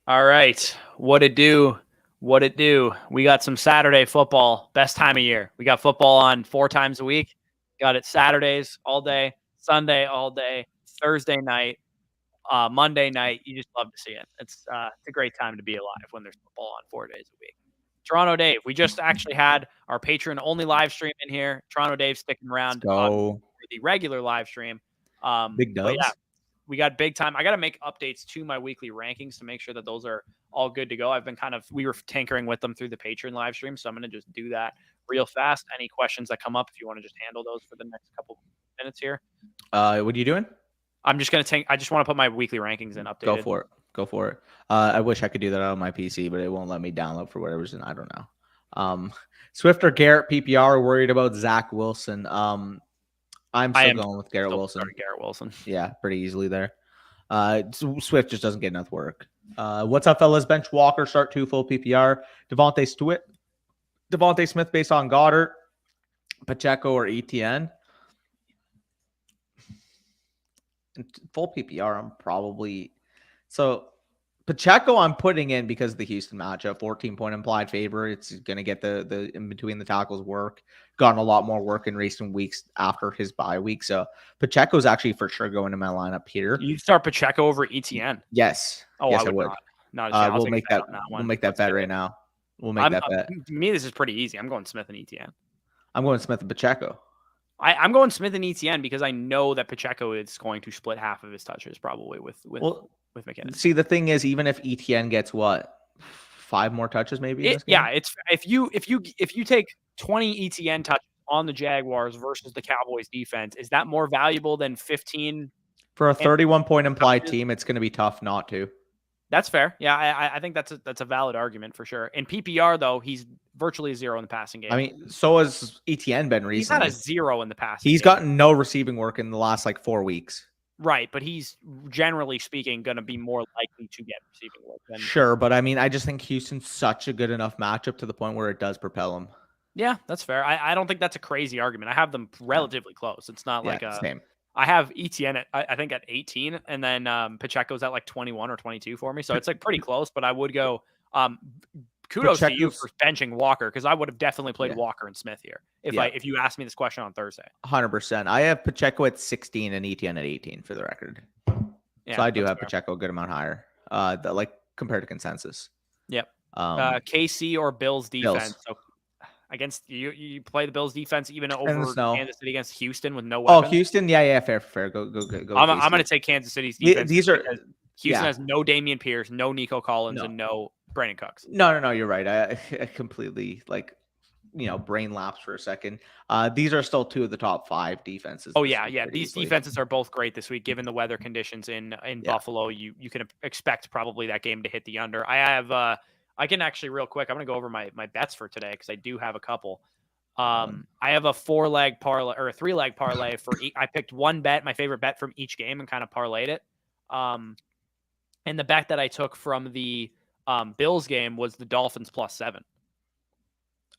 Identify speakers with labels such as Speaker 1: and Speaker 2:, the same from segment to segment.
Speaker 1: All right. What it do? What it do? We got some Saturday football. Best time of year. We got football on 4 times a week. Got it Saturdays all day, Sunday all day, Thursday night, Monday night. You just love to see it. It's a great time to be alive when there's football on 4 days a week. Toronto Dave, we just actually had our patron only live stream in here. Toronto Dave sticking
Speaker 2: Let's
Speaker 1: around on
Speaker 2: go.
Speaker 1: the regular live stream.
Speaker 2: Big
Speaker 1: But yeah,
Speaker 2: dubs.
Speaker 1: we got big time. I got to make updates to my weekly rankings to make sure that those are all good to go. We were tinkering with them through the Patreon live stream. So I'm going to just do that real fast. Any questions that come up, if you want to just handle those for the next couple minutes here.
Speaker 2: What are you doing?
Speaker 1: I'm just going to I just want to put my weekly rankings in updated.
Speaker 2: Go for it. I wish I could do that on my PC, but it won't let me download for whatever reason. I don't know. Swift or Garrett PPR worried about Zach Wilson. I'm still going with Garrett Wilson.
Speaker 1: Garrett Wilson.
Speaker 2: Yeah, pretty easily there. Swift just doesn't get enough work. What's up, fellas? Bench Walker, start 2 full PPR. Devontae Smith based on Goddard, Pacheco or ETN. Full PPR, I'm probably Pacheco I'm putting in because of the Houston matchup, 14-point implied favor. It's going to get the in between the tackles work. Gotten a lot more work in recent weeks after his bye week. So Pacheco's actually for sure going to my lineup here.
Speaker 1: You start Pacheco over ETN.
Speaker 2: Yes.
Speaker 1: Oh,
Speaker 2: yes,
Speaker 1: I would not.
Speaker 2: We'll make that. We'll make that bet right now. We'll make that bet.
Speaker 1: To me, this is pretty easy. I'm going Smith and ETN.
Speaker 2: I'm going Smith and Pacheco.
Speaker 1: I'm going Smith and ETN because I know that Pacheco is going to split half of his touches probably with McKinnon.
Speaker 2: See, the thing is, even if ETN gets 5 more touches, maybe.
Speaker 1: It's if you take 20 ETN touches on the Jaguars versus the Cowboys defense, is that more valuable than 15
Speaker 2: for a 31-point implied team? It's going to be tough not to.
Speaker 1: That's fair. Yeah, I think that's a valid argument for sure. In PPR though, he's virtually a 0 in the passing game.
Speaker 2: I mean, so has ETN been recently.
Speaker 1: He's not a 0 in the passing.
Speaker 2: He's gotten no receiving work in the last 4 weeks.
Speaker 1: Right, but he's generally speaking going to be more likely to get receiving work.
Speaker 2: Sure, but I mean, I just think Houston's such a good enough matchup to the point where it does propel him.
Speaker 1: Yeah, that's fair. I don't think that's a crazy argument. I have them relatively close. It's not like
Speaker 2: same.
Speaker 1: I have ETN I think at 18, and then Pacheco's at 21 or 22 for me. So it's pretty close, but I would go kudos to you for benching Walker, because I would have definitely played Walker and Smith here if you asked me this question on Thursday.
Speaker 2: 100%. I have Pacheco at 16 and ETN at 18 for the record. Yeah, so I do have Pacheco a good amount higher, compared to consensus.
Speaker 1: Yep. KC or Bills defense. So against you play the Bills defense even over Kansas City against Houston with no weapons.
Speaker 2: Oh, Houston, yeah, fair. Go.
Speaker 1: I'm going to take Kansas City's defense. Houston has no Dameon Pierce, no Nico Collins, and no Brandon Cooks.
Speaker 2: No, you're right. I completely brain lapse for a second. These are still 2 of the top 5 defenses.
Speaker 1: Oh yeah. These defenses are both great this week, given the weather conditions in Buffalo. You can expect probably that game to hit the under. I can actually real quick. I'm going to go over my bets for today because I do have a couple. I have a 4-leg parlay or a 3-leg parlay for I picked one bet, my favorite bet from each game, and kind of parlayed it. And the bet that I took from the Bills game was the Dolphins +7.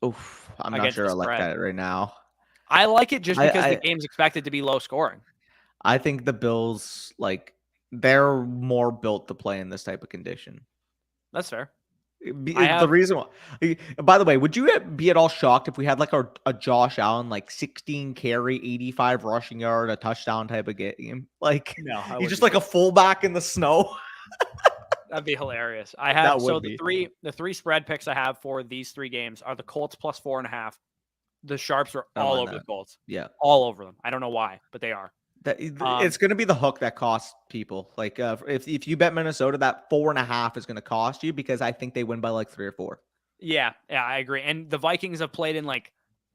Speaker 2: Oof, I'm not sure I like that right now.
Speaker 1: I like it just because the game's expected to be low scoring.
Speaker 2: I think the Bills, they're more built to play in this type of condition.
Speaker 1: That's fair.
Speaker 2: The reason why, by the way, would you be at all shocked if we had a Josh Allen 16 carry, 85 rushing yard, a touchdown type of game?
Speaker 1: No,
Speaker 2: he's just a fullback in the snow.
Speaker 1: That'd be hilarious. I have the three spread picks I have for these 3 games are the Colts +4.5. The Sharps are all over the Colts.
Speaker 2: Yeah,
Speaker 1: all over them. I don't know why, but they are.
Speaker 2: It's going to be the hook that costs people. If you bet Minnesota, that 4.5 is going to cost you, because I think they win by 3 or 4.
Speaker 1: Yeah, I agree. And the Vikings have played in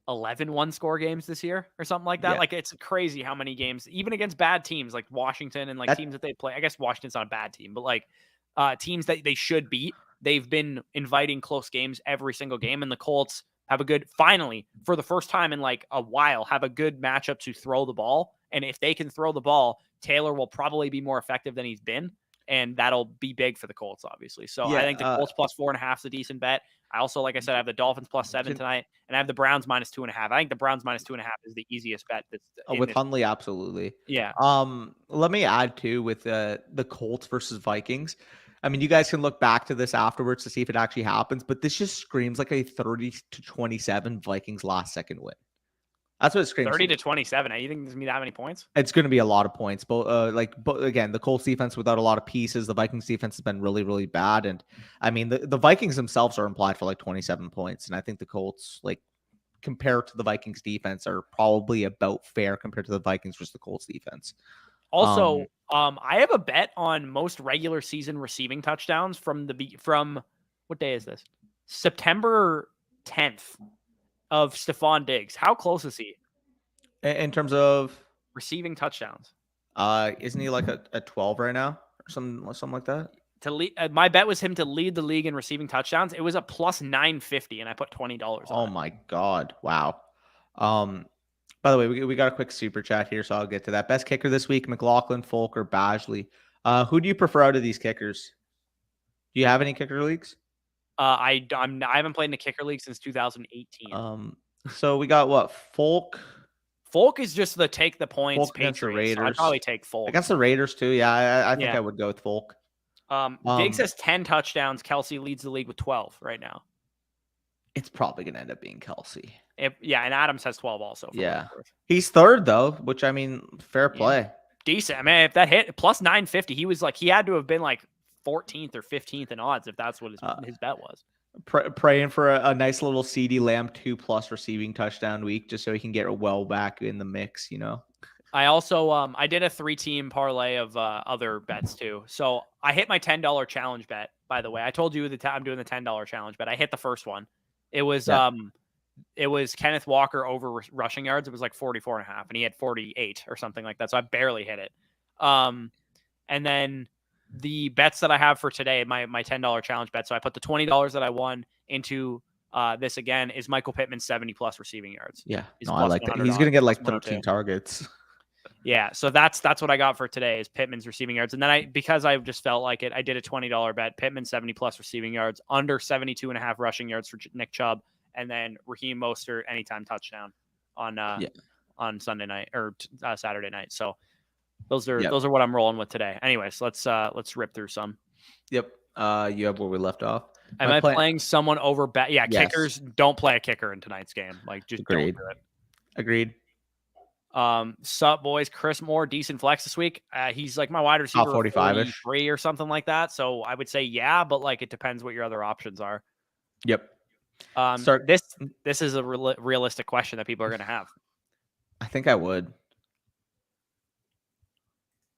Speaker 1: 11 one-score games this year or something like that. Yeah. It's crazy how many games, even against bad teams like Washington and teams that they play. I guess Washington's not a bad team, but teams that they should beat, they've been inviting close games every single game. And the Colts have finally, for the first time in a while, have a good matchup to throw the ball. And if they can throw the ball, Taylor will probably be more effective than he's been. And that'll be big for the Colts, obviously. So I think the Colts +4.5 is a decent bet. I also, like I said, I have the Dolphins +7 tonight, and I have the Browns -2.5. I think the Browns -2.5 is the easiest bet.
Speaker 2: With Hundley, absolutely.
Speaker 1: Yeah.
Speaker 2: Let me add too with the Colts versus Vikings. I mean, you guys can look back to this afterwards to see if it actually happens, but this just screams like a 30-27 Vikings last second win. That's what it screams.
Speaker 1: 30-27. You think there's gonna be that many points?
Speaker 2: It's going to be a lot of points. But again, the Colts defense without a lot of pieces. The Vikings defense has been really, really bad. And I mean, the Vikings themselves are implied for like 27 points. And I think the Colts, like, compared to the Vikings defense, are probably about fair compared to the Vikings versus the Colts defense.
Speaker 1: Also, I have a bet on most regular season receiving touchdowns from what day is this? September 10th of Stephon Diggs. How close is he
Speaker 2: In terms of
Speaker 1: receiving touchdowns?
Speaker 2: isn't he like a 12 right now or something like that?
Speaker 1: To lead, my bet was him to lead the league in receiving touchdowns. It was a plus 950, and I put $20 on
Speaker 2: Oh
Speaker 1: it.
Speaker 2: my God. Wow. By the way, we got a quick super chat here, so I'll get to that. Best kicker this week, McLaughlin, Folk, or Badgley. Who do you prefer out of these kickers? Do you have any kicker leagues?
Speaker 1: I haven't played in a kicker league since 2018.
Speaker 2: So we got what? Folk.
Speaker 1: Folk is just the take the points.
Speaker 2: Folk against the
Speaker 1: Patriots. So
Speaker 2: Raiders.
Speaker 1: I'd probably take Folk
Speaker 2: Against the Raiders too. Yeah, I think I would go with Folk.
Speaker 1: Diggs has 10 touchdowns. Kelsey leads the league with 12 right now.
Speaker 2: It's probably going to end up being Kelsey.
Speaker 1: And Adams has 12 also.
Speaker 2: Yeah. He's third, though, which, I mean, fair play.
Speaker 1: Yeah. Decent. I mean, if that hit plus 950, he had to have been like 14th or 15th in odds if that's what his bet was.
Speaker 2: Praying for a nice little CeeDee Lamb 2+ receiving touchdown week just so he can get well back in the mix,
Speaker 1: I also I did a 3-team parlay of other bets too. So I hit my $10 challenge bet, by the way. I told you I'm doing the $10 challenge bet. I hit the first one. It was Kenneth Walker over rushing yards. It was like 44.5 and he had 48 or something like that. So I barely hit it. And then the bets that I have for today, my $10 challenge bet. So I put the $20 that I won into this again is Michael Pittman's 70+ receiving yards.
Speaker 2: Yeah. No, I like that. He's going to get like 13 targets.
Speaker 1: Yeah, so that's what I got for today is Pittman's receiving yards. And then because I just felt like it, I did a $20 bet. Pittman 70+ receiving yards, under 72.5 rushing yards for Nick Chubb, and then Raheem Mostert anytime touchdown on Sunday night or Saturday night. So those are what I'm rolling with today. Anyways, let's rip through some.
Speaker 2: Yep. You have where we left off.
Speaker 1: Am I playing someone over bet? Yeah,
Speaker 2: yes.
Speaker 1: Kickers don't play a kicker in tonight's game. Like just
Speaker 2: Agreed.
Speaker 1: Don't do it.
Speaker 2: Agreed.
Speaker 1: Sup boys, Chris Moore, decent flex this week. He's like my wide receiver
Speaker 2: 45-ish
Speaker 1: 43 or something like that. So I would say yeah, but like it depends what your other options are.
Speaker 2: Yep.
Speaker 1: This is a realistic question that people are going to have.
Speaker 2: I think I would.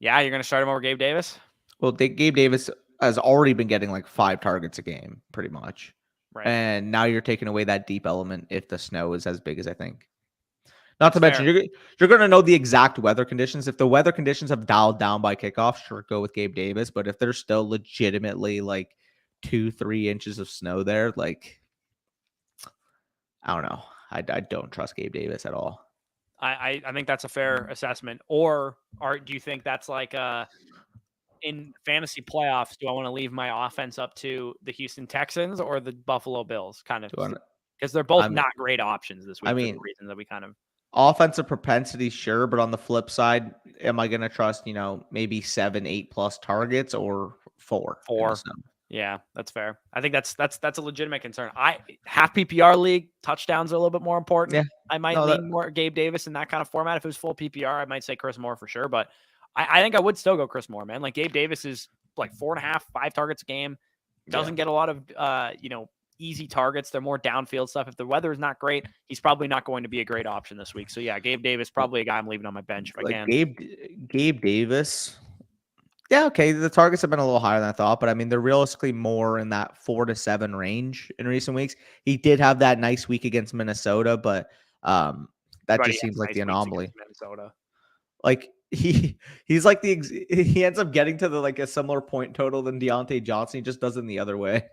Speaker 1: Yeah, you're going to start him over Gabe Davis?
Speaker 2: Well, Gabe Davis has already been getting like 5 targets a game, pretty much.
Speaker 1: Right.
Speaker 2: And now you're taking away that deep element if the snow is as big as I think. Not to mention, you're going to know the exact weather conditions. If the weather conditions have dialed down by kickoff, sure, go with Gabe Davis. But if there's still legitimately like 2-3 inches of snow there, like, I don't know. I don't trust Gabe Davis at all.
Speaker 1: I think that's a fair assessment. Or do you think that's like in fantasy playoffs, do I want to leave my offense up to the Houston Texans or the Buffalo Bills? Kind of, because they're both not great options this week. For the reasons that we kind of.
Speaker 2: Offensive propensity, sure, but on the flip side, am I going to trust, maybe 7-8+ targets or 4?
Speaker 1: 4. Yeah, that's fair. I think that's a legitimate concern. Half PPR league touchdowns are a little bit more important. Yeah, I might lean more Gabe Davis in that kind of format. If it was full PPR, I might say Chris Moore for sure. But I think I would still go Chris Moore, man. Like Gabe Davis is like 4.5, 5 targets a game. Doesn't get a lot of easy targets. They're more downfield stuff. If the weather is not great, he's probably not going to be a great option this week. So yeah, Gabe Davis probably a guy I'm leaving on my bench if I can.
Speaker 2: Gabe Davis. Yeah, okay. The targets have been a little higher than I thought, but I mean they're realistically more in that 4 to 7 range in recent weeks. He did have that nice week against Minnesota, but that just seems like the anomaly.
Speaker 1: Minnesota.
Speaker 2: Like he's like he ends up getting to like a similar point total than Deontay Johnson. He just does it the other way.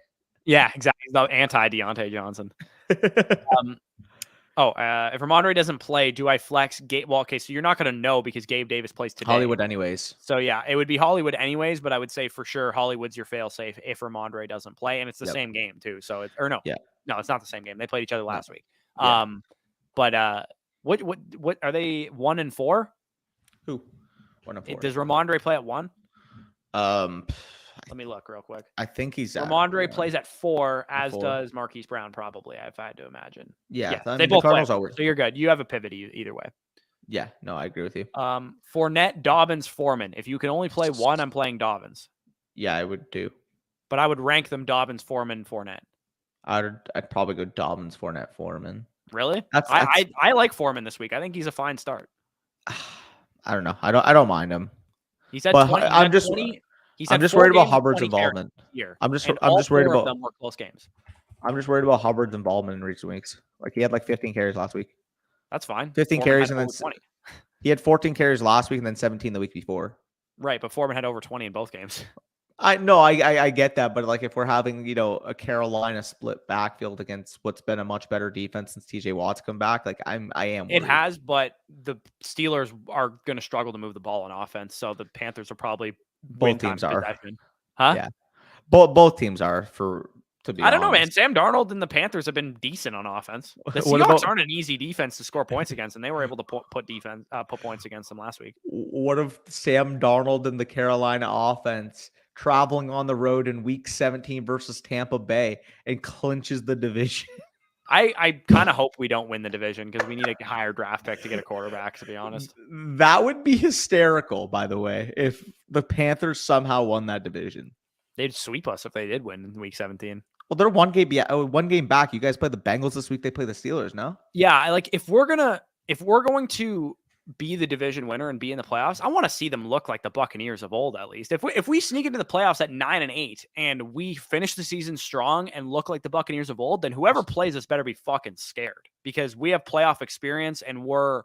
Speaker 1: Yeah, exactly. He's the anti-Deontay Johnson. If Ramondre doesn't play, do I flex Gabe? Well, okay, so you're not going to know because Gabe Davis plays today.
Speaker 2: Hollywood anyways.
Speaker 1: So, yeah, it would be Hollywood anyways, but I would say for sure Hollywood's your fail-safe if Ramondre doesn't play, and it's the same game too. So, no, it's not the same game. They played each other last week.
Speaker 2: Yeah.
Speaker 1: What are they 1-4?
Speaker 2: Who? 1-4.
Speaker 1: Does Ramondre play at 1?
Speaker 2: I
Speaker 1: Let me look real quick.
Speaker 2: I think he's at
Speaker 1: Ramondre
Speaker 2: 1.
Speaker 1: plays at 4, as
Speaker 2: 4.
Speaker 1: does Marquise Brown, probably, if I had to imagine.
Speaker 2: Yeah, I
Speaker 1: they
Speaker 2: mean,
Speaker 1: both
Speaker 2: the Cardinals
Speaker 1: play,
Speaker 2: always.
Speaker 1: so you're good. You have a pivot either way.
Speaker 2: Yeah, no, I agree with you.
Speaker 1: Fournette, Dobbins, Foreman. If you can only play one, I'm playing Dobbins.
Speaker 2: Yeah, I would too.
Speaker 1: But I would rank them Dobbins, Foreman, Fournette.
Speaker 2: I'd probably go Dobbins, Fournette, Foreman.
Speaker 1: Really? I like Foreman this week. I think he's a fine start.
Speaker 2: I don't know. I don't mind him.
Speaker 1: He's had
Speaker 2: But
Speaker 1: 20.
Speaker 2: I'm just worried about Hubbard's involvement.
Speaker 1: Here.
Speaker 2: I'm just
Speaker 1: all
Speaker 2: worried
Speaker 1: four
Speaker 2: about
Speaker 1: of them were close games.
Speaker 2: I'm just worried about Hubbard's involvement in recent weeks. Like he had like 15 carries last week.
Speaker 1: That's fine.
Speaker 2: 15
Speaker 1: Foreman
Speaker 2: carries and then
Speaker 1: 20.
Speaker 2: He had 14 carries last week and then 17 the week before.
Speaker 1: Right, but Foreman had over 20 in both games.
Speaker 2: I get that, but like if we're having, a Carolina split backfield against what's been a much better defense since TJ Watt's come back, like I am worried.
Speaker 1: It has, but the Steelers are going to struggle to move the ball on offense, so the Panthers are probably
Speaker 2: both teams are.
Speaker 1: Huh?
Speaker 2: Yeah. Both teams are to be honest.
Speaker 1: I don't know, man. Sam Darnold and the Panthers have been decent on offense. The Seahawks aren't an easy defense to score points against, and they were able to put points against them last week.
Speaker 2: What if Sam Darnold and the Carolina offense traveling on the road in week 17 versus Tampa Bay and clinches the division?
Speaker 1: I kind of hope we don't win the division because we need a higher draft pick to get a quarterback, to be honest.
Speaker 2: That would be hysterical, by the way, if the Panthers somehow won that division.
Speaker 1: They'd sweep us if they did win in week 17.
Speaker 2: Well, they're one game back. You guys play the Bengals this week. They play the Steelers, no?
Speaker 1: Yeah, if we're going to be the division winner and be in the playoffs, I want to see them look like the Buccaneers of old, at least. If we sneak into the playoffs at 9-8 and we finish the season strong and look like the Buccaneers of old, then whoever plays us better be fucking scared because we have playoff experience and we're,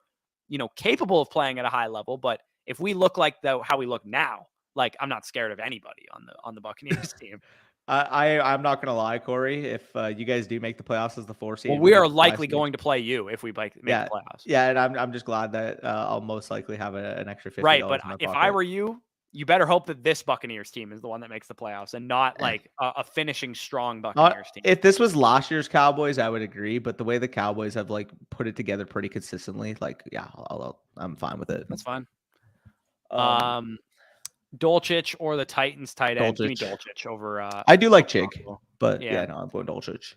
Speaker 1: capable of playing at a high level. But if we look like how we look now, like I'm not scared of anybody on the Buccaneers team.
Speaker 2: I'm not gonna lie, Corey. If you guys do make the playoffs as the 4 seed,
Speaker 1: well, we are likely going to play you if we make the playoffs.
Speaker 2: Yeah, and I'm just glad that I'll most likely have an extra $50.
Speaker 1: Right, but if I were you, you better hope that this Buccaneers team is the one that makes the playoffs and not like a finishing strong Buccaneers team.
Speaker 2: If this was last year's Cowboys, I would agree. But the way the Cowboys have like put it together pretty consistently, like yeah, I'm fine with it.
Speaker 1: That's fine. Dolchich or the Titans tight end. Give me Dolchich over.
Speaker 2: I do like Chig, but yeah, no, I'm going Dolchich.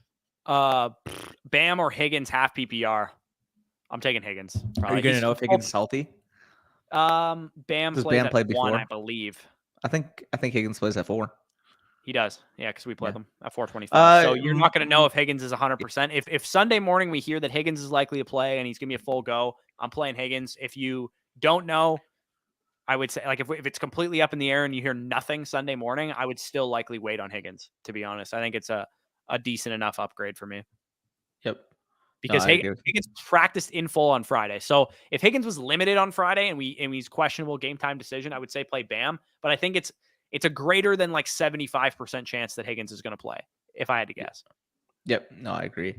Speaker 1: Bam or Higgins half PPR. I'm taking Higgins. Probably.
Speaker 2: Are you going to know if Higgins is healthy?
Speaker 1: Bam plays at 1,
Speaker 2: before?
Speaker 1: I believe.
Speaker 2: I think Higgins plays at 4.
Speaker 1: He does. Yeah, because we played them at 425. So you're not going to know if Higgins is 100%. If Sunday morning we hear that Higgins is likely to play and he's going to be a full go, I'm playing Higgins. If you don't know, I would say, like, if it's completely up in the air and you hear nothing Sunday morning, I would still likely wait on Higgins, to be honest. I think it's a decent enough upgrade for me.
Speaker 2: Yep.
Speaker 1: Because Higgins practiced in full on Friday. So if Higgins was limited on Friday and he's questionable game time decision, I would say play Bam. But I think it's a greater than like 75% chance that Higgins is going to play, if I had to guess.
Speaker 2: Yep. No, I agree.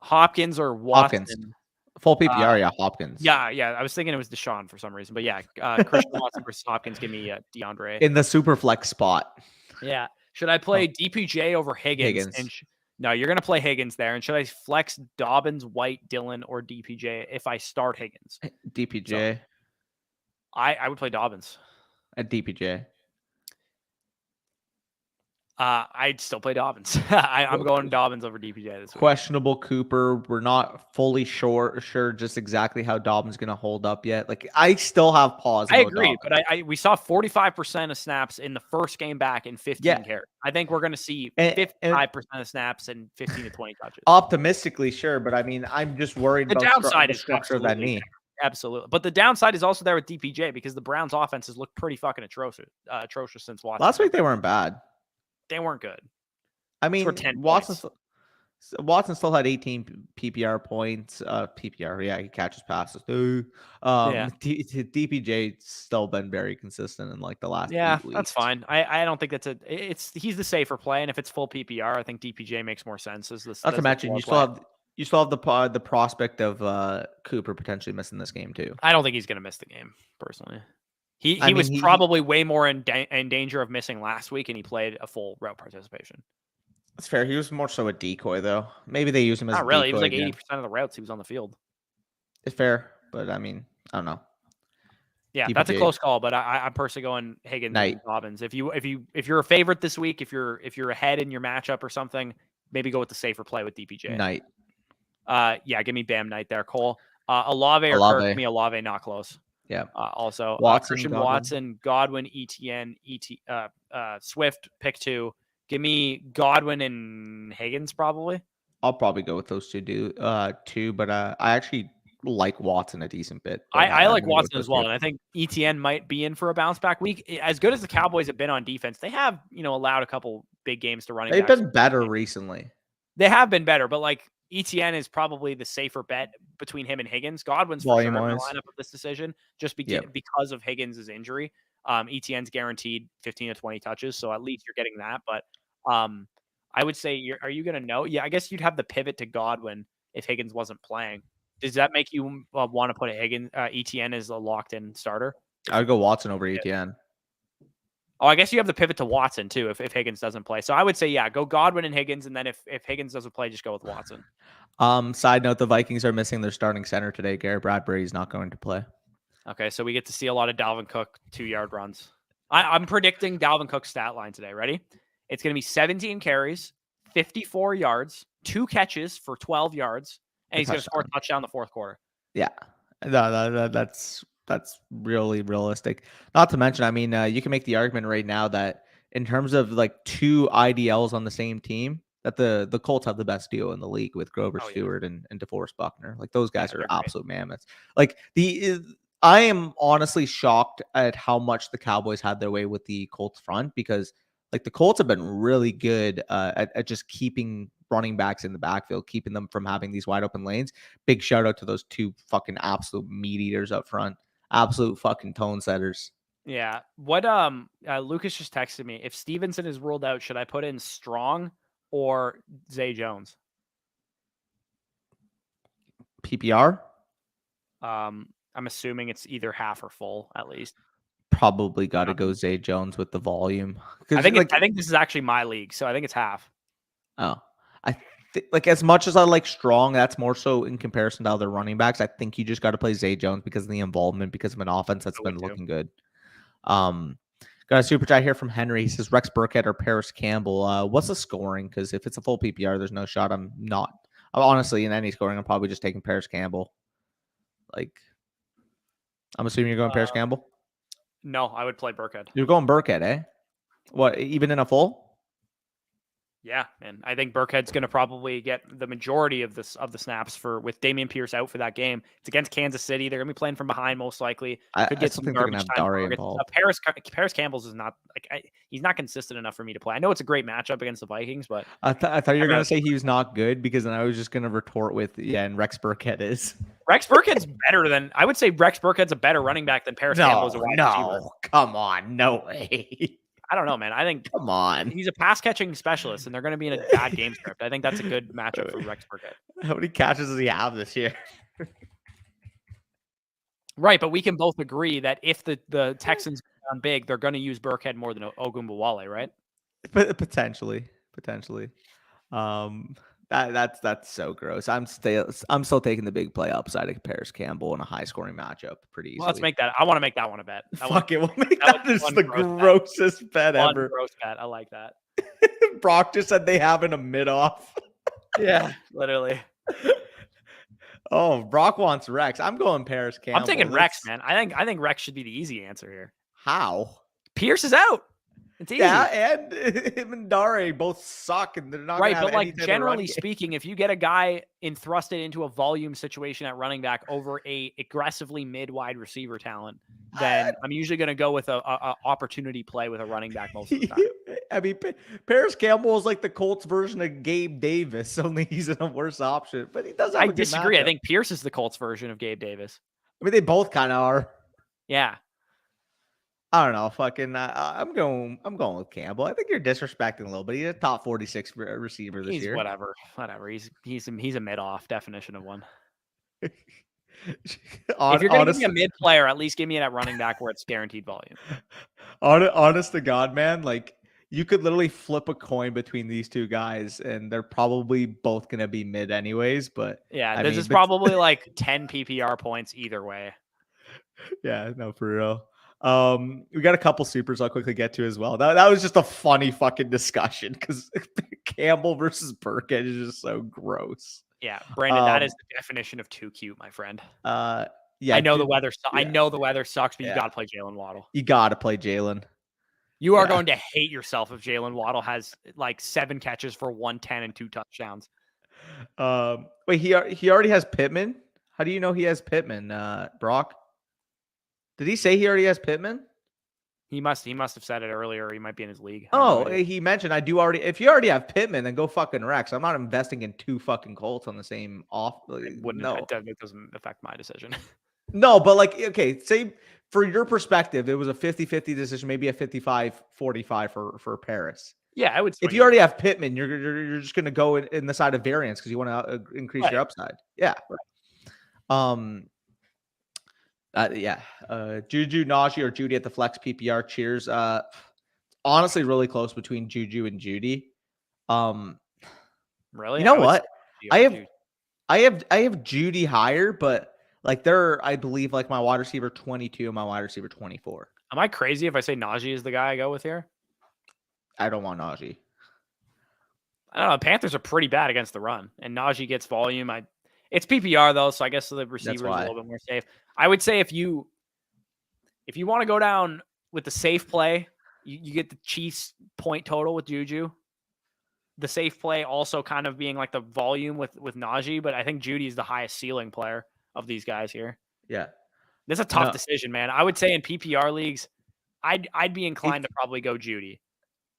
Speaker 1: Hopkins or Watson.
Speaker 2: Hopkins. Full PPR, yeah, Hopkins.
Speaker 1: Yeah. I was thinking it was Deshaun for some reason, but yeah, Christian Watson versus Hopkins. Give me DeAndre
Speaker 2: in the super flex spot.
Speaker 1: Yeah, should I play DPJ over Higgins? No, you're gonna play Higgins there. And should I flex Dobbins, White, Dillon, or DPJ if I start Higgins?
Speaker 2: DPJ.
Speaker 1: So, I would play Dobbins
Speaker 2: at DPJ.
Speaker 1: I'd still play Dobbins. I'm going Dobbins over DPJ this week.
Speaker 2: Questionable Cooper. We're not fully sure just exactly how Dobbins going to hold up yet. Like I still have pause.
Speaker 1: I agree, Dobbins. But we saw 45% of snaps in the first game back in 15 carries. I think we're going to see 55% of snaps and 15 to 20 touches.
Speaker 2: Optimistically, sure, but I mean, I'm just worried about
Speaker 1: downside
Speaker 2: the structure of that knee.
Speaker 1: Absolutely. But the downside is also there with DPJ because the Browns offenses look pretty fucking atrocious since Watson.
Speaker 2: Last week they weren't bad.
Speaker 1: They weren't good.
Speaker 2: I mean, Watson still had 18 PPR points. PPR, yeah, he catches passes too. DPJ's still been very consistent in like the last.
Speaker 1: Yeah, that's fine. I don't think he's the safer play, and if it's full PPR, I think DPJ makes more sense. Not
Speaker 2: to mention, you still have the prospect of Cooper potentially missing this game too.
Speaker 1: I don't think he's going to miss the game personally. He was probably way more in danger of missing last week, and he played a full route participation.
Speaker 2: That's fair. He was more so a decoy, though. Maybe they used him as
Speaker 1: not
Speaker 2: a
Speaker 1: really.
Speaker 2: decoy.
Speaker 1: He was like 80% of the routes he was on the field.
Speaker 2: It's fair, but I mean, I don't know.
Speaker 1: Yeah, that's a close call, but I'm personally going Higgins and Dobbins. If you're a favorite this week, if you're ahead in your matchup or something, maybe go with the safer play with DPJ.
Speaker 2: Knight.
Speaker 1: Yeah, give me Bam Knight there. Cole. Olave or Kirk, give me Olave, not close.
Speaker 2: Yeah.
Speaker 1: Also, Christian
Speaker 2: Godwin.
Speaker 1: Watson, Godwin, ETN, Swift, pick 2. Give me Godwin and Higgins probably.
Speaker 2: I'll probably go with those two, but I actually like Watson a decent bit.
Speaker 1: I like Watson as well, and I think ETN might be in for a bounce back week. As good as the Cowboys have been on defense, they have allowed a couple big games to running backs.
Speaker 2: They've been better recently.
Speaker 1: They have been better, but like ETN is probably the safer bet between him and Higgins. Godwin's for sure in the lineup of this decision, just because of Higgins' injury. ETN's guaranteed 15 to 20 touches, so at least you're getting that. But I would say, are you going to know? Yeah, I guess you'd have the pivot to Godwin if Higgins wasn't playing. Does that make you want to put ETN as a locked-in starter?
Speaker 2: I would go Watson over ETN.
Speaker 1: Oh, I guess you have the pivot to Watson too if Higgins doesn't play. So I would say, yeah, go Godwin and Higgins, and then if Higgins doesn't play, just go with Watson.
Speaker 2: Side note, the Vikings are missing their starting center today. Garrett Bradbury is not going to play.
Speaker 1: Okay, so we get to see a lot of Dalvin Cook 2-yard runs. I'm predicting Dalvin Cook's stat line today. Ready? It's going to be 17 carries, 54 yards, 2 catches for 12 yards, and he's going to score a touchdown in the fourth quarter.
Speaker 2: Yeah, no, that's really realistic. Not to mention, I mean, you can make the argument right now that in terms of like 2 IDLs on the same team, that the Colts have the best duo in the league with Grover Stewart and DeForest Buckner. Like those guys are absolute mammoths. Like I am honestly shocked at how much the Cowboys had their way with the Colts front, because like the Colts have been really good at just keeping running backs in the backfield, keeping them from having these wide open lanes. Big shout out to those 2 fucking absolute meat eaters up front. Absolute fucking tone setters.
Speaker 1: Yeah. What Lucas just texted me. If Stevenson is ruled out, should I put in Strong or Zay Jones?
Speaker 2: PPR?
Speaker 1: I'm assuming it's either half or full at least.
Speaker 2: Probably got to go Zay Jones with the volume.
Speaker 1: I think this is actually my league, so I think it's half.
Speaker 2: Oh, like as much as I like Strong, that's more so in comparison to other running backs. I think you just got to play Zay Jones because of the involvement, because of an offense that's been looking good. Got a super chat here from Henry. He says Rex Burkhead or Paris Campbell. What's the scoring? Because if it's a full PPR, there's no shot. I'm honestly in any scoring. I'm probably just taking Paris Campbell. Like, I'm assuming you're going Paris Campbell.
Speaker 1: No, I would play Burkhead.
Speaker 2: You're going Burkhead, eh? What, even in a full?
Speaker 1: Yeah, man. I think Burkhead's going to probably get the majority of the snaps with Dameon Pierce out for that game. It's against Kansas City. They're going to be playing from behind most likely. Could get some garbage time. Paris Campbell's is not he's not consistent enough for me to play. I know it's a great matchup against the Vikings, but
Speaker 2: I thought you were going to say he was not good, because then I was just going to retort with and Rex Burkhead is.
Speaker 1: Rex Burkhead's better than I would say. Rex Burkhead's a better running back than Paris Campbell is a wide receiver.
Speaker 2: Come on, no way.
Speaker 1: I don't know, man. I think
Speaker 2: come on,
Speaker 1: he's a pass catching specialist, and they're going to be in a bad game script. I think that's a good matchup for Rex Burkhead.
Speaker 2: How many catches does he have this year?
Speaker 1: Right, but we can both agree that if the Texans go down big, they're going to use Burkhead more than Ogunbowale, right?
Speaker 2: Potentially. That's so gross. I'm still taking the big play upside of Paris Campbell in a high scoring matchup pretty easily.
Speaker 1: Well, let's make that. I want to make that one a bet.
Speaker 2: Fuck it, we'll make that the grossest bet ever.
Speaker 1: Gross bet. I like that.
Speaker 2: Brock just said they have in a mid off.
Speaker 1: Yeah, literally.
Speaker 2: Oh, Brock wants Rex. I'm going Paris Campbell.
Speaker 1: I'm taking Rex, man. I think Rex should be the easy answer here.
Speaker 2: How?
Speaker 1: Pierce is out. It's easy.
Speaker 2: Yeah, and him and Dare both suck, and they're not
Speaker 1: right. But like generally speaking, if you get a guy thrusted into a volume situation at running back over a aggressively mid-wide receiver talent, then I'm usually going to go with a opportunity play with a running back most of the time.
Speaker 2: I mean, Paris Campbell is like the Colts version of Gabe Davis, only he's in a worse option. But he does. I
Speaker 1: disagree. I think Pierce is the Colts version of Gabe Davis.
Speaker 2: I mean, they both kind of are.
Speaker 1: Yeah.
Speaker 2: I don't know. Fucking, I'm going with Campbell. I think you're disrespecting a little bit. He's a top 46 receiver this year.
Speaker 1: Whatever. He's a mid-off definition of one. If you're going to give me a mid player, at least give me that running back where it's guaranteed volume.
Speaker 2: Honest to God, man, like you could literally flip a coin between these two guys, and they're probably both going to be mid anyways. But
Speaker 1: yeah, this is probably like 10 PPR points either way.
Speaker 2: Yeah, no, for real. We got a couple supers I'll quickly get to as well. That was just a funny fucking discussion because Campbell versus Burkhead is just so gross.
Speaker 1: Yeah, Brandon, that is the definition of too cute, my friend.
Speaker 2: Yeah,
Speaker 1: I know the weather. I know the weather sucks, but you got to play Jalen Waddle.
Speaker 2: You got to play Jalen.
Speaker 1: You are going to hate yourself if Jalen Waddle has like 7 catches for 110 and 2 touchdowns.
Speaker 2: Wait, he already has Pittman? How do you know he has Pittman, Brock? Did he say he already has Pittman?
Speaker 1: He must have said it earlier. He might be in his league.
Speaker 2: Oh, he mentioned I do already. If you already have Pittman, then go fucking Rex. I'm not investing in 2 fucking Colts on the same off.
Speaker 1: It doesn't affect my decision.
Speaker 2: No, but like, okay, say for your perspective, it was a 50-50 decision, maybe a 55-45 for Paris.
Speaker 1: Yeah, I would.
Speaker 2: If you already have Pittman, you're just going to go in the side of variance because you want to increase your upside. Yeah. Right. Juju, Najee, or Judy at the flex PPR. Cheers. Honestly, really close between Juju and Judy.
Speaker 1: Really?
Speaker 2: You know what? I have Judy higher, but like they're, I believe, like my wide receiver 22 and my wide receiver 24.
Speaker 1: Am I crazy if I say Najee is the guy I go with here?
Speaker 2: I don't want Najee.
Speaker 1: I don't know. Panthers are pretty bad against the run, and Najee gets volume. It's PPR though, so I guess the receiver is a little bit more safe. I would say if you want to go down with the safe play, you get the Chiefs point total with Juju. The safe play also kind of being like the volume with Najee, but I think Judy's the highest ceiling player of these guys here.
Speaker 2: Yeah.
Speaker 1: This is a tough decision, man. I would say in PPR leagues, I'd be inclined to probably go Judy.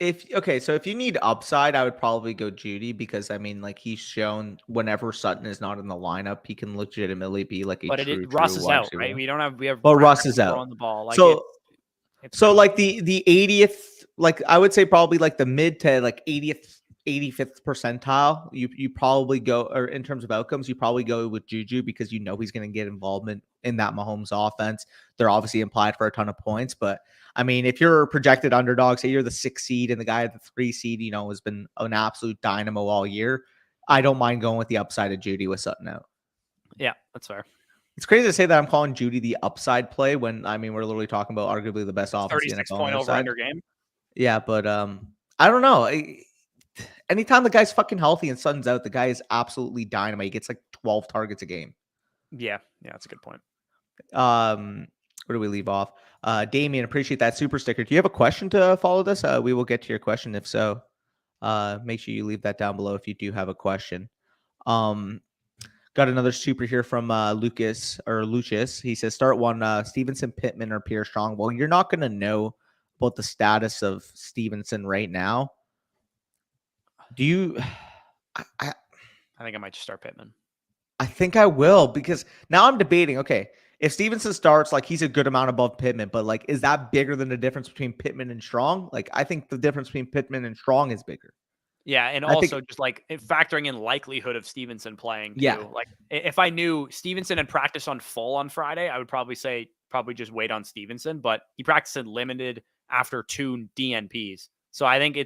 Speaker 2: So if you need upside, I would probably go Judy because I mean, like he's shown whenever Sutton is not in the lineup, he can legitimately be like a true
Speaker 1: Russ is out, right? We have.
Speaker 2: Well, Russ is out
Speaker 1: on the ball. Like
Speaker 2: so like the 80th, like I would say probably like the mid to like 85th percentile. You probably go, or in terms of outcomes, you probably go with Juju because you know he's going to get involvement in that Mahomes offense. They're obviously implied for a ton of points, but I mean, if you're a projected underdog, say you're the 6 seed and the guy at the 3 seed, you know, has been an absolute dynamo all year, I don't mind going with the upside of Judy with Sutton out.
Speaker 1: Yeah, that's fair.
Speaker 2: It's crazy to say that I'm calling Judy the upside play when, I mean, we're literally talking about arguably the best offense in the NFL.
Speaker 1: 36-point over-under game.
Speaker 2: Yeah, but I don't know. Anytime the guy's fucking healthy and Sutton's out, the guy is absolutely dynamite. He gets like 12 targets a game.
Speaker 1: Yeah, that's a good point.
Speaker 2: Where do we leave off? Damien, appreciate that super sticker. Do you have a question to follow this? We will get to your question. If so, make sure you leave that down below if you do have a question. Got another super here from Lucius. He says, start one, Stevenson, Pittman, or Pierre Strong. Well, you're not going to know about the status of Stevenson right now. Do you?
Speaker 1: I think I might just start Pittman.
Speaker 2: I think I will because now I'm debating. Okay, if Stevenson starts, like he's a good amount above Pittman, but like, is that bigger than the difference between Pittman and Strong? Like, I think the difference between Pittman and Strong is bigger.
Speaker 1: Yeah, and also just like factoring in likelihood of Stevenson playing too. Yeah. Like if I knew Stevenson had practiced on full on Friday, I would probably say just wait on Stevenson, but he practiced in limited after 2 DNPs. So I think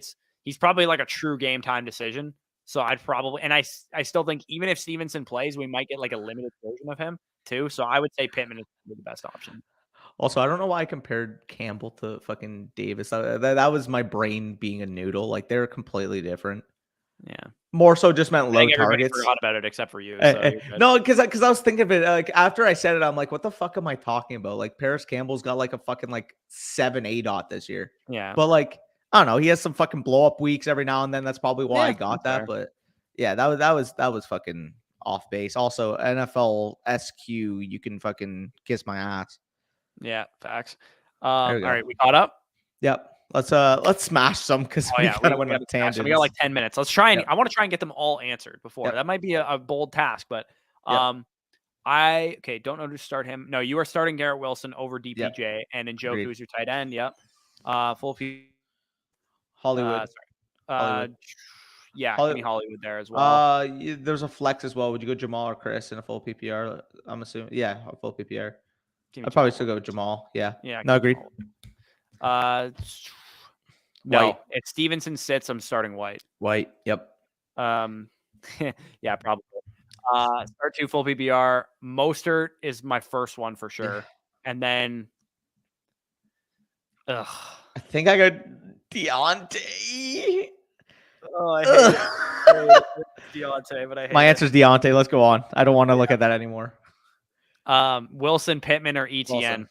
Speaker 1: he's probably like a true game time decision. So I'd probably, and I still think even if Stevenson plays, we might get like a limited version of him too. So I would say Pittman is the best option.
Speaker 2: Also, I don't know why I compared Campbell to fucking Davis. That was my brain being a noodle. Like they're completely different.
Speaker 1: Yeah.
Speaker 2: More so just meant low targets.
Speaker 1: Forgot about it except for you. So
Speaker 2: no, because I was thinking of it like after I said it, I'm like, what the fuck am I talking about? Like Paris Campbell's got like a fucking like 7 ADOT this year.
Speaker 1: Yeah.
Speaker 2: But like, I don't know. He has some fucking blow up weeks every now and then. That's probably why I got that. Fair. But yeah, that was fucking off base. Also, NFL SQ, you can fucking kiss my ass.
Speaker 1: Yeah, facts. All right, we caught up.
Speaker 2: Yep. Let's smash some because we kind of went on a tangent.
Speaker 1: We got like 10 minutes. Let's try and I want to try and get them all answered before. That might be a bold task, but don't know to start him. No, you are starting Garrett Wilson over DPJ and Njoku is your tight end. Yep. Full P.
Speaker 2: Hollywood.
Speaker 1: Yeah, give me Hollywood there as well.
Speaker 2: There's a flex as well. Would you go Jamal or Chris in a full PPR? I'm assuming. Yeah, a full PPR. I'd probably still go Jamal. Yeah.
Speaker 1: Yeah.
Speaker 2: No, agreed.
Speaker 1: No, if Stevenson sits, I'm starting White.
Speaker 2: Yep.
Speaker 1: Yeah, probably. Start 2 full PPR. Mostert is my first one for sure. And then, ugh.
Speaker 2: I think I got Deontay.
Speaker 1: Oh, I hate it. Deontay, but I hate
Speaker 2: My answer is Deontay. Let's go on. I don't want to look at that anymore.
Speaker 1: Wilson, Pittman, or ETN.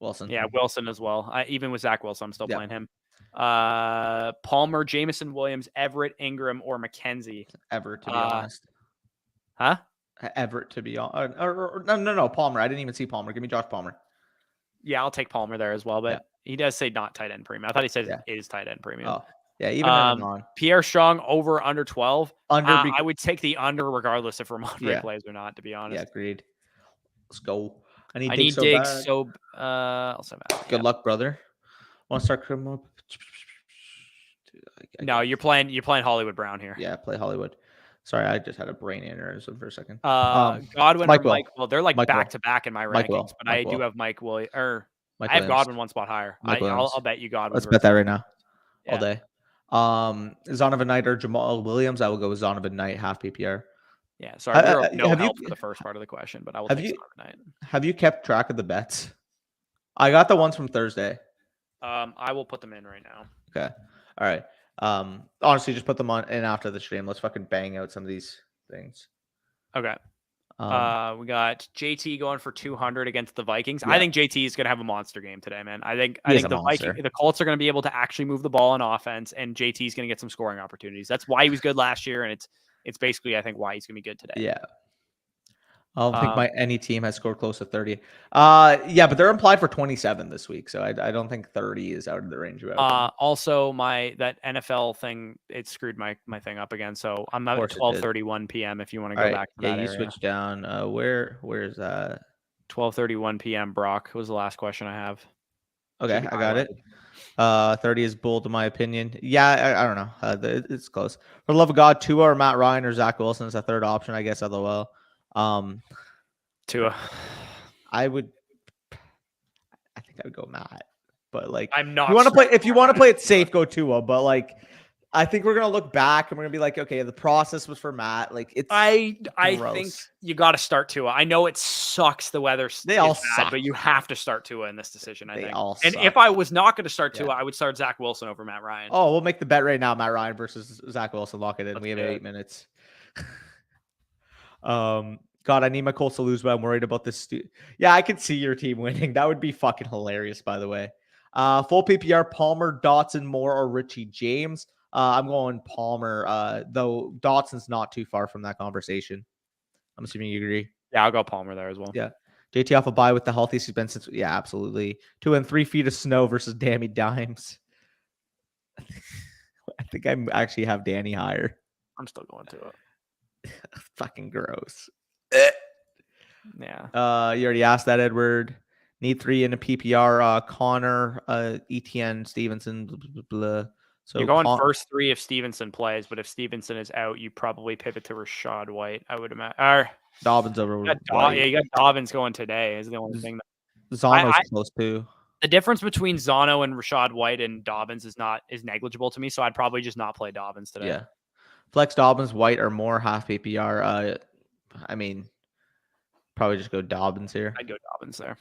Speaker 2: Wilson.
Speaker 1: Yeah, Wilson as well. Even with Zach Wilson, I'm still playing him. Palmer, Jameson Williams, Everett, Ingram, or McKenzie.
Speaker 2: Everett, to be honest.
Speaker 1: Huh?
Speaker 2: Everett, to be honest. No, Palmer. I didn't even see Palmer. Give me Josh Palmer.
Speaker 1: Yeah, I'll take Palmer there as well, but he does say not tight end premium. I thought he said it is tight end premium.
Speaker 2: Oh, yeah, even
Speaker 1: Pierre Strong over under 12.
Speaker 2: I
Speaker 1: would take the under regardless if Ramondre plays or not, to be honest.
Speaker 2: Yeah, agreed. Let's go. I need
Speaker 1: Diggs so bad. Also bad.
Speaker 2: Good luck, brother. Want to start come up?
Speaker 1: No, you're playing Hollywood Brown here.
Speaker 2: Yeah, play Hollywood. Sorry, I just had a brain aneurysm for a second.
Speaker 1: Godwin or Mike Will. They're like back to back in my rankings, but I do have Mike Williams. I have Godwin one spot higher. I'll bet you Godwin.
Speaker 2: Let's bet that right now. All day. Zonovan Knight or Jamal Williams? I will go with Zonovan Knight, half PPR.
Speaker 1: Yeah, sorry, no help for the first part of the question, but I will take Zonovan Knight.
Speaker 2: Have you kept track of the bets? I got the ones from Thursday.
Speaker 1: I will put them in right now.
Speaker 2: Okay. All right. Honestly, just put them on in after the stream. Let's fucking bang out some of these things.
Speaker 1: Okay. We got JT going for 200 against the Vikings. I think JT is going to have a monster game today, man. I think the Colts are going to be able to actually move the ball on offense, and JT is going to get some scoring opportunities. That's why he was good last year, and it's basically, I think, why he's going to be good today.
Speaker 2: Yeah. I don't think any team has scored close to 30. Yeah, but they're implied for 27 this week, so I don't think 30 is out of the range.
Speaker 1: Also, that NFL thing, it screwed my thing up again. So I'm not at 12:31 p.m. if you want to go back to that area.
Speaker 2: Switch down. Where is that?
Speaker 1: 12:31 p.m. Brock was the last question I have.
Speaker 2: Okay, I got it. 30 is bold in my opinion. Yeah, I don't know. It's close. For the love of God, Tua or Matt Ryan or Zach Wilson is a third option, I guess. LOL.
Speaker 1: Tua.
Speaker 2: I think I would go Matt, but like
Speaker 1: I'm not.
Speaker 2: If you want to play it safe, go Tua. But like, I think we're gonna look back and we're gonna be like, okay, the process was for Matt. Like it's.
Speaker 1: I think you got to start Tua. I know it sucks. The weather.
Speaker 2: They all suck,
Speaker 1: but you have to start Tua in this decision. I think.
Speaker 2: All
Speaker 1: and
Speaker 2: suck.
Speaker 1: If I was not going to start Tua, I would start Zach Wilson over Matt Ryan.
Speaker 2: Oh, we'll make the bet right now. Matt Ryan versus Zach Wilson. Lock it in. We have 8 minutes. God, I need my Colts to lose, but I'm worried about this. Yeah, I could see your team winning. That would be fucking hilarious, by the way. Full PPR, Palmer, Dotson, Moore, or Richie James. I'm going Palmer, though Dotson's not too far from that conversation. I'm assuming you agree.
Speaker 1: Yeah, I'll go Palmer there as well.
Speaker 2: Yeah. JT off a bye with the healthiest he's been since. Yeah, absolutely. 2 and 3 feet of snow versus Danny Dimes. I think I actually have Danny higher.
Speaker 1: I'm still going to it.
Speaker 2: Fucking gross.
Speaker 1: Yeah.
Speaker 2: You already asked that, Edward. Need 3 in a PPR. Connor, ETN, Stevenson, blah, blah, blah. So
Speaker 1: you're going first 3 if Stevenson plays, but if Stevenson is out, you probably pivot to Rashad White, I would imagine.
Speaker 2: Dobbins over
Speaker 1: White. Yeah, you got Dobbins going today is the only thing.
Speaker 2: Zono's close too.
Speaker 1: The difference between Zono and Rashad White and Dobbins is negligible to me, so I'd probably just not play Dobbins today.
Speaker 2: Yeah. Flex Dobbins, White, or more half PPR. I mean, probably just go Dobbins here.
Speaker 1: I'd go Dobbins there.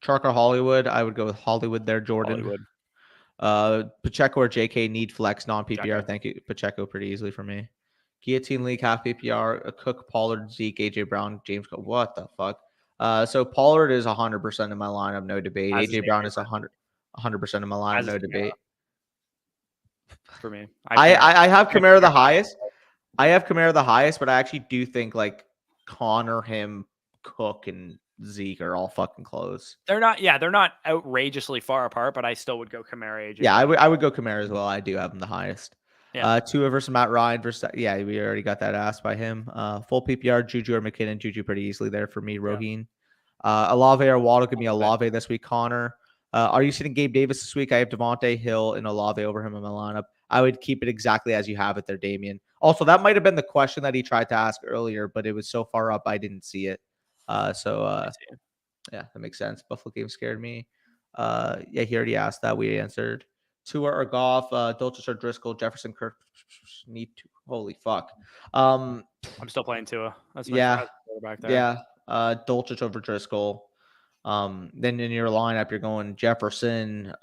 Speaker 2: Chark or Hollywood? I would go with Hollywood there, Jordan.
Speaker 1: Hollywood.
Speaker 2: Pacheco or JK need flex non-PPR. Thank you. Pacheco pretty easily for me. Guillotine League half PPR. A Cook, Pollard, Zeke, AJ Brown, James. What the fuck? So Pollard is 100% in my lineup, no debate. AJ Brown is 100% in my lineup, no debate.
Speaker 1: For me,
Speaker 2: I have Kamara the highest. But I actually do think like Connor, him, Cook, and Zeke are all fucking close.
Speaker 1: They're not outrageously far apart, but I still would go Kamara. AJ.
Speaker 2: Yeah, I would go Kamara as well. I do have him the highest.
Speaker 1: Yeah.
Speaker 2: Tua versus Matt Ryan versus we already got that asked by him. Full PPR, Juju or McKinnon. Juju pretty easily there for me. Roheen. Olave or Waddle. Give me Olave this week. Connor. Are you sitting Gabe Davis this week? I have Devontae Hill and Olave over him in my lineup. I would keep it exactly as you have it there, Damien. Also, that might have been the question that he tried to ask earlier, but it was so far up I didn't see it. Yeah, that makes sense. Buffalo game scared me. He already asked that. We answered. Tua or Goff, Dulcich or Driscoll, Jefferson, Kirk. Need to. Holy fuck.
Speaker 1: I'm still playing Tua. That's my quarterback there.
Speaker 2: Yeah. Dulcich over Driscoll. Then in your lineup, you're going Jefferson,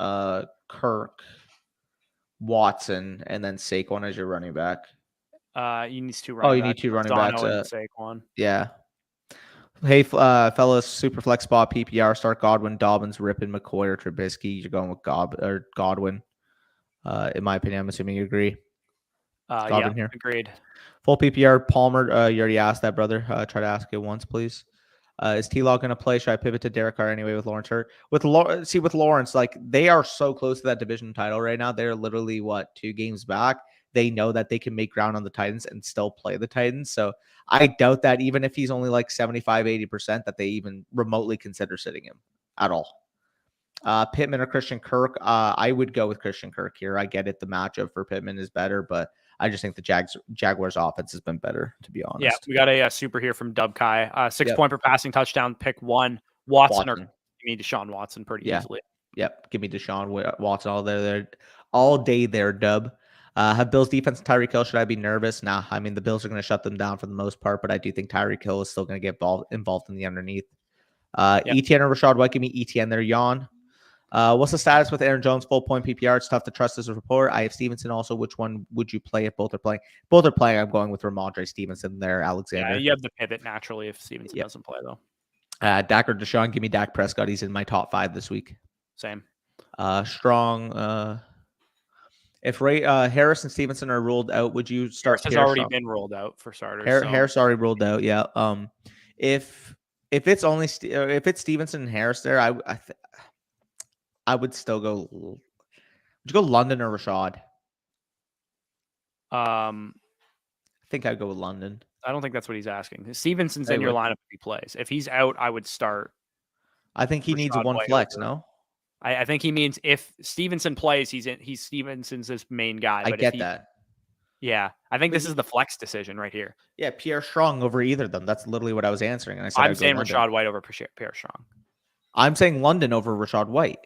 Speaker 2: Kirk, Watson, and then Saquon as your running back.
Speaker 1: You need 2
Speaker 2: Oh,
Speaker 1: running
Speaker 2: you
Speaker 1: backs.
Speaker 2: need 2 running
Speaker 1: Lozano
Speaker 2: backs.
Speaker 1: and Saquon.
Speaker 2: Yeah. Hey, fellas, super flex spot PPR. Start Godwin, Dobbins, Rippin, McCoy, or Trubisky. You're going with Godwin. In my opinion, I'm assuming you agree. Godwin here.
Speaker 1: Agreed.
Speaker 2: Full PPR, Palmer. You already asked that, brother. Try to ask it once, please. Is T-Law going to play? Should I pivot to Derek Carr anyway with Lawrence hurt? With Lawrence, like they are so close to that division title right now. They're literally 2 games back. They know that they can make ground on the Titans and still play the Titans. So I doubt that even if he's only like 75, 80%, that they even remotely consider sitting him at all. Pittman or Christian Kirk? I would go with Christian Kirk here. I get it. The matchup for Pittman is better, but I just think the Jaguars offense has been better, to be honest.
Speaker 1: Yeah, we got a super here from Dub Kai. 6 point per passing touchdown, pick 1. Watson. Or you need Deshaun Watson pretty easily.
Speaker 2: Yep, give me Deshaun Watson all day there, Dub. Have Bills defense and Tyreek Hill. Should I be nervous? Nah, I mean the Bills are going to shut them down for the most part, but I do think Tyreek Hill is still going to get involved in the underneath. ETN or Rashad White? Give me ETN there, Yawn. What's the status with Aaron Jones? Full point PPR. It's tough to trust as a report. I have Stevenson also. Which one would you play if both are playing? Both are playing. I'm going with Ramondre Stevenson there, Alexander.
Speaker 1: Yeah, you have the pivot naturally if Stevenson doesn't play, though.
Speaker 2: Dak or Deshaun? Give me Dak Prescott. He's in my top 5 this week.
Speaker 1: Same.
Speaker 2: Strong. If Harris and Stevenson are ruled out, would you start?
Speaker 1: Harris has already been ruled out for starters.
Speaker 2: Harris already ruled out. Yeah. If it's only if it's Stevenson and Harris there, I would still go. Would you go London or Rashad? I think I'd go with London.
Speaker 1: I don't think that's what he's asking. Stevenson's in your lineup if he plays. If he's out, I would start.
Speaker 2: I think he
Speaker 1: Rashad
Speaker 2: needs one
Speaker 1: White
Speaker 2: flex.
Speaker 1: over.
Speaker 2: No.
Speaker 1: I think he means if Stevenson plays, he's Stevenson's his main guy.
Speaker 2: I get that.
Speaker 1: Yeah, I think this is the flex decision right here.
Speaker 2: Yeah, Pierre Strong over either of them. That's literally what I was answering. And I said
Speaker 1: I'm saying Rashad White over Pierre Strong.
Speaker 2: I'm saying London over Rashad White.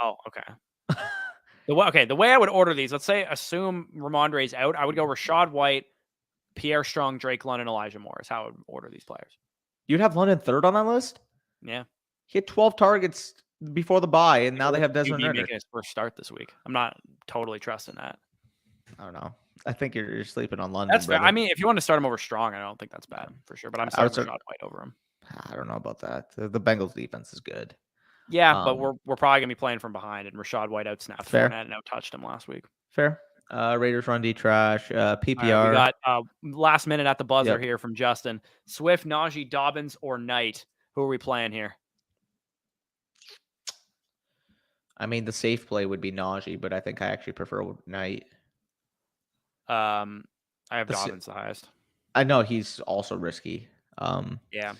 Speaker 1: Oh, okay. The way I would order these, let's say assume Ramondre's out, I would go Rashad White, Pierre Strong, Drake London, Elijah Moore is how I would order these players.
Speaker 2: You'd have London third on that list?
Speaker 1: Yeah.
Speaker 2: He had 12 targets before the bye, and now they have Desmond Ridder
Speaker 1: making his first start this week. I'm not totally trusting that.
Speaker 2: I don't know. I think you're sleeping on London.
Speaker 1: That's fair. I mean, if you want to start him over Strong, I don't think that's bad for sure. But I'm starting Rashad White over him.
Speaker 2: I don't know about that. The Bengals defense is good.
Speaker 1: Yeah, but we're probably gonna be playing from behind, and Rashad White outsnapped Fournette and out-touched him last week.
Speaker 2: Fair. Raiders run D trash. PPR.
Speaker 1: Right, we got last minute at the buzzer here from Justin. Swift, Najee, Dobbins, or Knight. Who are we playing here?
Speaker 2: I mean, the safe play would be Najee, but I think I actually prefer Knight.
Speaker 1: I have Dobbins the highest.
Speaker 2: I know he's also risky.
Speaker 1: Yeah.
Speaker 2: Let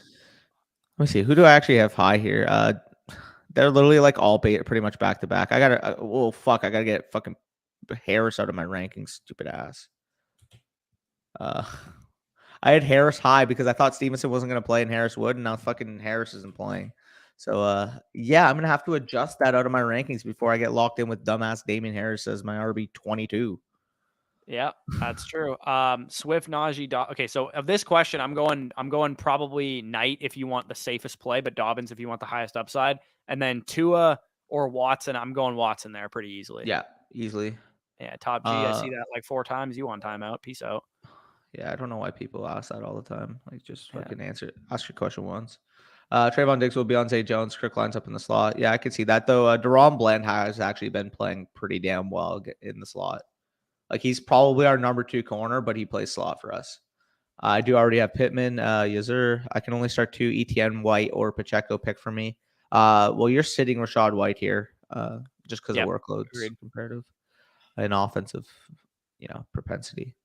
Speaker 2: me see. Who do I actually have high here? They're literally like all pretty much back to back. I gotta get fucking Harris out of my rankings. Stupid ass. I had Harris high because I thought Stevenson wasn't gonna play and Harris would, and now fucking Harris isn't playing. So yeah, I'm gonna have to adjust that out of my rankings before I get locked in with dumbass Damian Harris as my RB 22.
Speaker 1: Yeah, that's true. Swift, Najee, okay. So of this question, I'm going probably Knight if you want the safest play, but Dobbins if you want the highest upside, and then Tua or Watson. I'm going Watson there pretty easily.
Speaker 2: Yeah, easily.
Speaker 1: Yeah, top G. I see that like 4 times. You want timeout? Peace out.
Speaker 2: Yeah, I don't know why people ask that all the time. Like, just fucking ask your question once. Trayvon Diggs will be on Zay Jones. Kirk lines up in the slot. Yeah, I can see that though. Deron Bland has actually been playing pretty damn well in the slot. Like he's probably our number 2 corner, but he plays slot for us. I do already have Pittman, Yazur. I can only start 2 ETN, White, or Pacheco pick for me. Well, you're sitting Rashad White here, just because of workloads comparative and offensive, propensity.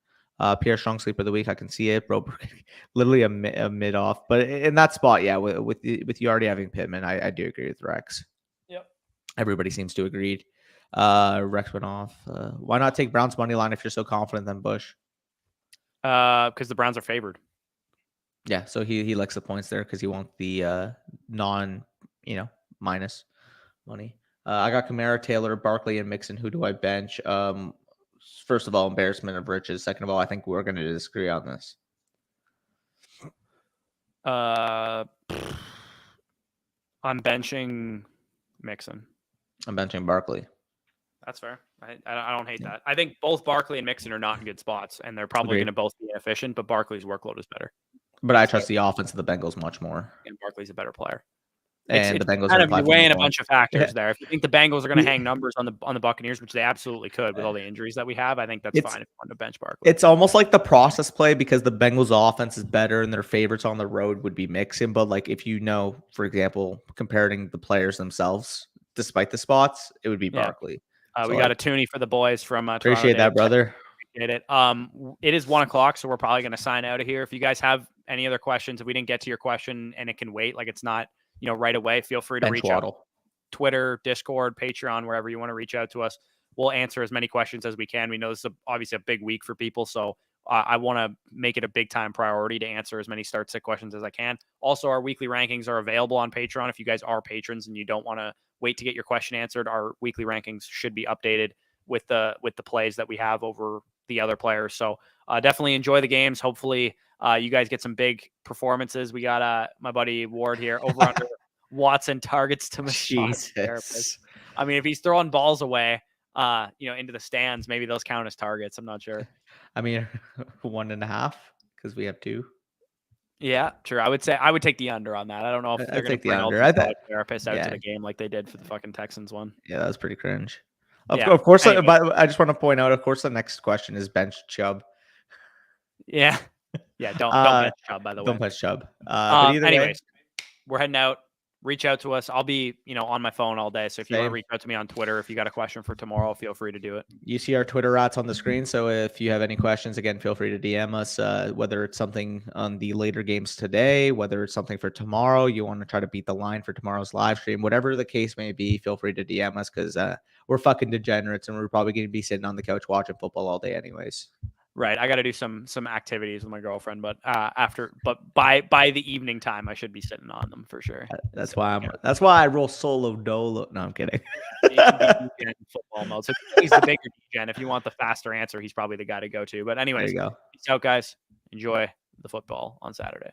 Speaker 2: Pierre Strong sleeper of the week. I can see it, bro. Literally a mid off, but in that spot, yeah. With you already having Pittman, I do agree with Rex.
Speaker 1: Yep.
Speaker 2: Everybody seems to agree. Rex went off. Why not take Browns money line if you're so confident then Bush?
Speaker 1: Because the Browns are favored.
Speaker 2: Yeah, so he likes the points there because he wants the non minus money. I got Kamara, Taylor, Barkley, and Mixon. Who do I bench? First of all, embarrassment of riches. Second of all, I think we're going to disagree on this.
Speaker 1: I'm benching Mixon.
Speaker 2: I'm benching Barkley.
Speaker 1: That's fair. I don't hate that. I think both Barkley and Mixon are not in good spots, and they're probably going to both be inefficient, but Barkley's workload is better.
Speaker 2: But I trust the offense of the Bengals much more.
Speaker 1: And Barkley's a better player.
Speaker 2: And the Bengals
Speaker 1: kind
Speaker 2: are
Speaker 1: of weighing a bunch of factors there. If you think the Bengals are going to hang numbers on the Buccaneers, which they absolutely could with all the injuries that we have, I think that's fine if you want to bench Barkley.
Speaker 2: It's almost like the process play because the Bengals offense is better and their favorites on the road would be Mixon. But like if you know, for example, comparing the players themselves, despite the spots, it would be Barkley.
Speaker 1: We got a toonie for the boys from
Speaker 2: appreciate that, brother.
Speaker 1: Appreciate it. It is 1:00, so we're probably going to sign out of here. If you guys have any other questions, if we didn't get to your question and it can wait, like it's not right away, feel free to reach out. Twitter, Discord, Patreon, wherever you want to reach out to us. We'll answer as many questions as we can. We know this is obviously a big week for people, so I want to make it a big time priority to answer as many start-sit questions as I can. Also, our weekly rankings are available on Patreon. If you guys are patrons and you don't want to wait to get your question answered, our weekly rankings should be updated with the plays that we have over the other players. So definitely enjoy the games. Hopefully you guys get some big performances. We got my buddy Ward here over under Watson targets to massage therapist. I mean, if he's throwing balls away, into the stands, maybe those count as targets. I'm not sure.
Speaker 2: I mean, 1.5 because we have 2.
Speaker 1: Yeah, true. I would say I would take the under on that. I don't know if they're going to bring all the therapists out to the game like they did for the fucking Texans one.
Speaker 2: Yeah, that was pretty cringe. Of course, anyway. But I just want to point out, of course, the next question is bench Chubb.
Speaker 1: Yeah. Yeah, don't bench Chubb, by the way.
Speaker 2: Don't bench Chubb.
Speaker 1: Anyways, we're heading out. Reach out to us. I'll be, on my phone all day. So if you want to reach out to me on Twitter, if you got a question for tomorrow, feel free to do it.
Speaker 2: You see our Twitter rats on the screen. So if you have any questions, again, feel free to DM us, whether it's something on the later games today, whether it's something for tomorrow, you want to try to beat the line for tomorrow's live stream, whatever the case may be, feel free to DM us because we're fucking degenerates and we're probably going to be sitting on the couch watching football all day anyways.
Speaker 1: Right. I got to do some activities with my girlfriend, but by the evening time, I should be sitting on them for sure.
Speaker 2: That's why I roll solo dolo. No, I'm kidding.
Speaker 1: Football mode. So he's the bigger degen. If you want the faster answer, he's probably the guy to go to. But anyways,
Speaker 2: there you go.
Speaker 1: Peace out, guys. Enjoy the football on Saturday.